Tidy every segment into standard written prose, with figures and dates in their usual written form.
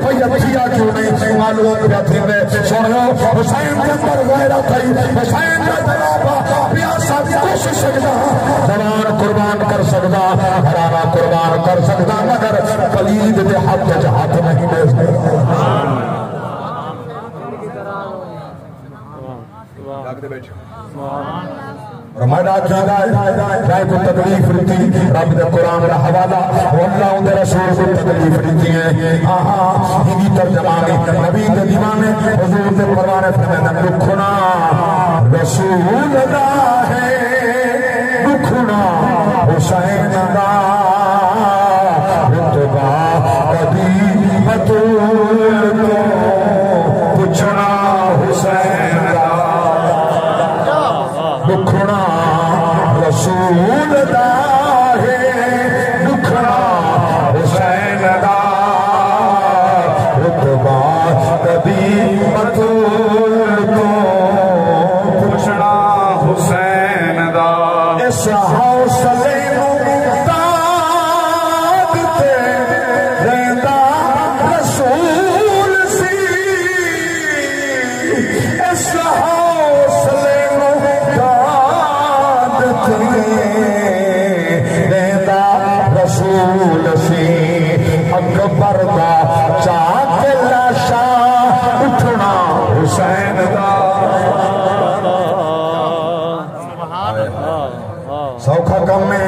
فیتیا کیوں نہیں معلوم کیا تھی میں سنو حسین کے اندر غیرت تھی حسین کا جواب پیاسا کچھ سکتا زبان قربان کر سکتا گھرانہ قربان کر سکتا مگر پلید دے ہاتھ نہیں دے سکتا رمضان کیا جائے کو تکلیف لیتی رب دے قرآن کا حوالہ اللہ ان دے رسول کو تکلیف لیتی ہیں ہندی ترجمانی نبی دے دیوانے حضور دے پروانے فرمائے دکھنا رسول دا ہے دکھنا حسین دا رتبہ کبھی بطول کو پوچھنا حسین دا دکھنا رسول دا ہے دکھنا حسین دا رتبہ کبھی بطول کو پوچھنا حسین دا اس حوصلے اکبر دا چاک لاشا اٹھنا حسین دا سوکھا کم میں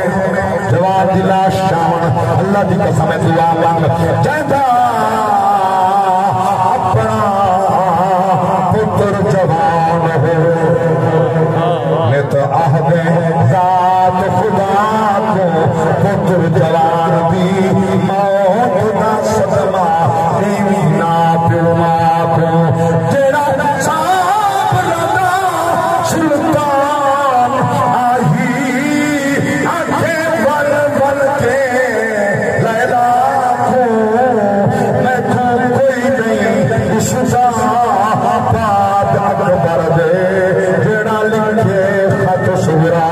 جواب دلا شامن اللہ دی قسم دعا مانگ جیتا اپنا پتر جوان ہو میں تو عہد ذات خدا کو پتر جوان بھی موت دا صدمہ ایمینا پیما کو تیرا چاپ لگا سلطان آہی آنکھیں بل بل کے لیلا کو میں کو کوئی نہیں اس دا باد اکبر دے جیڑا لکھے خط سورا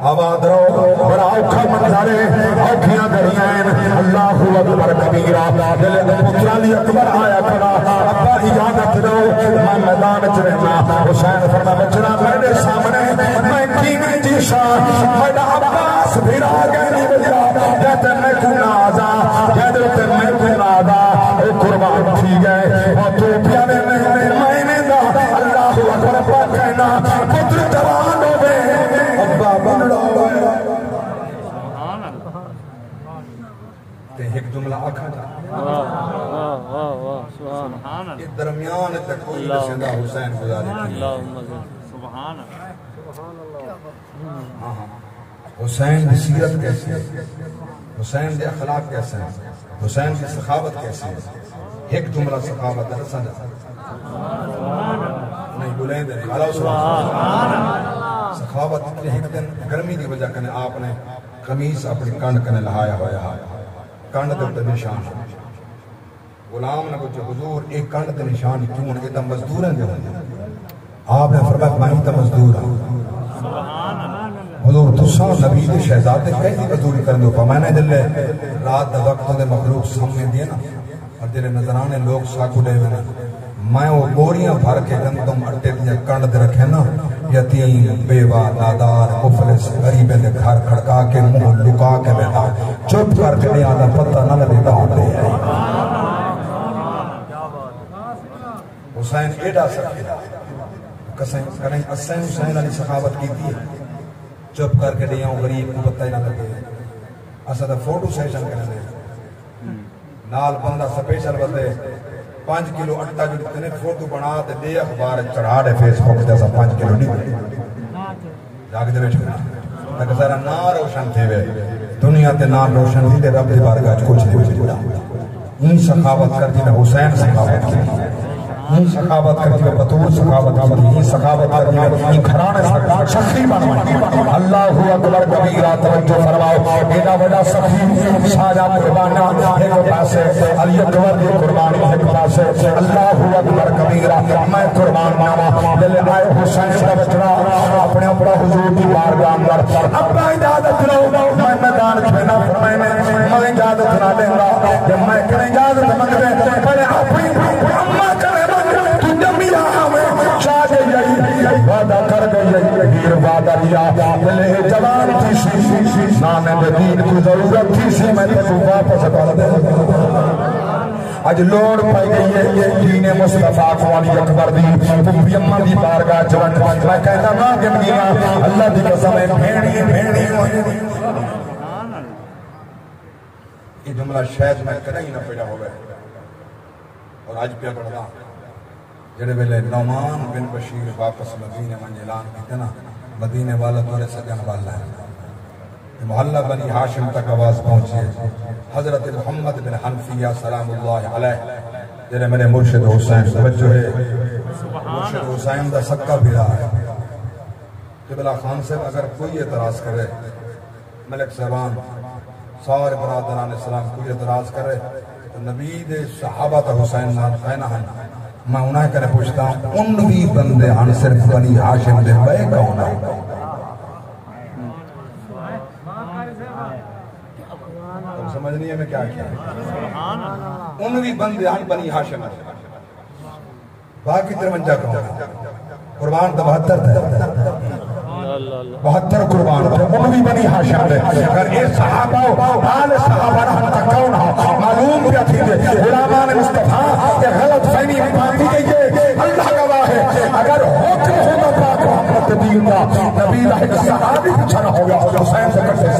آباد رو بڑا اوکھا منظرے اوکھیاں دریائن اللہ اکبر کبیرہ دل پترالی اکبر آیا کھڑا ابا اجازت دو میں میدان چرنا حسین فرما بچنا میرے سامنے میں کینے جیشا میرا عباس بھیرا گئنی بجا کہتے میں کو نازا کہتے میں کو نازا اے قربان تھی گئے اور تو پیانے میں نے دا اللہ اکبر پاک کہنا پتر جوان ہو گئے ابا بنڑا ہوئے ایک جملہ آکھا جا یہ درمیان تک کوئی رسیدہ حسین گزارے سبحان حسین کی سیرت کیسی ہے حسین کے اخلاق کیسے ہیں حسین کی سخاوت کیسی ہے ایک جملہ سخاوت ہے رسا جا نہیں بلیں دے سخاوت ایک دن گرمی کی وجہ کنے آپ نے قمیص اپنی کانڈ کنے لہایا ہوا کانڈ دے نشان غلام نے کچھ حضور ایک کانڈ دے نشان کیوں ان کے تا مزدور ہیں آپ نے فرمایا میں تا مزدور ہوں حضور تسا نبی دے شہزادے کیسی مزدوری کرنے ہو میں نے دلے رات دا وقت دے مخلوق سامنے دیے نا اور دلے نظرانے لوگ ساکو دے میں میں وہ گوریاں بھر کے گندم اٹے دیا کانڈ دے رکھے نا یتیم بیوہ نادار مفلس غریبیں دے گھر کھڑکا کے منہ لکا کے بیٹھا چپ کر کے نہیں آدھا پتہ نہ لگے ہوتے ہیں حسین ایڈا سکتا کریں اسین حسین علی سخاوت کی تھی چپ کر کے نہیں آؤں غریب کو پتہ نہ لگے اسا دا فوٹو سیشن کرنے نال بندہ سپیشل بندے 5 کلو اٹھا جو اتنے فوٹو بنا دے اخبار چڑھا دے فیس بک جیسا 5 کلو نہیں دے جاگ دے بیٹھ کرنا تاکہ ذرا نا روشن تھے وے دنیا تے نا روشن تھی تے رب دی بارگاہ کچھ نہیں بڑا این سخاوت کر دی حسین سخاوت کی یہ سخاوت کرتی ہے بطور سخاوت کرتی ہے سخاوت کرتی ہے یہ گھرانے سخی بنوائی اللہ اکبر کبیرہ توجہ فرماؤ اینا بڑا سخی سارا قربانہ ایک پاسے علی اکبر کی قربانی ایک پاسے اللہ اکبر کبیرہ میں قربان نامہ دل آئے حسین کا بچنا اپنے اپنا حضور کی بارگاہ اندر ابا اجازت لو میں میدان چھوڑنا میں اجازت نہ دیں گا کہ میں کریں اجازت منگ دیں پہلے اپنی اما کرے تو جمی رہا میں چاہ گئی وعدہ کر گئی گیر وعدہ لیا دلے جوان تھی سی نانے دین کی ضرورت تھی سی میں تو واپس کر دے اج لوڑ پائی گئی ہے دین مصطفیٰ کو علی اکبر دی پپی اماں دی بارگاہ چون میں کہتا نا کہ میاں اللہ دی قسم ہے بھیڑی ہوئی یہ جملہ شاید میں کہیں نہ پیدا ہو گئے اور آج پہ پڑھا جڑے ویلے نعمان بن بشیر واپس مدینے من اعلان کیتے نا مدینے والا تورے سجن والا ہے محلہ بنی ہاشم تک آواز پہنچی حضرت محمد بن حنفیہ سلام اللہ علیہ جنہیں میرے مرشد حسین توجہ ہے مرشد حسین دا سکہ بھیڑا ہے قبلہ خان سے اگر کوئی اعتراض کرے ملک صاحبان سارے برادران اسلام کوئی اعتراض کرے تو نبی دے صحابہ تا حسین نام خینا ہے میں انہیں کرے پوچھتا ہوں ان بھی بندے ہن صرف بنی ہاشم دے بے کون ہے سمجھ نہیں ہے میں کیا کیا ان بھی بندے ہن بنی ہاشم ہے باقی 53 کون قربان 72 قربان ان بھی بنی ہاشم ہے اگر اے صحابہ آل صحابہ رہن تک کون ہو معلوم کیا تھی کہ غلامان مصطفیٰ کہ غلط فہمی باندھی گئی ہے اللہ گواہ ہے اگر حکم ہوتا پاک محمد دین کا نبی رہے صحابی پچھانا ہو گیا حسین سے کرتے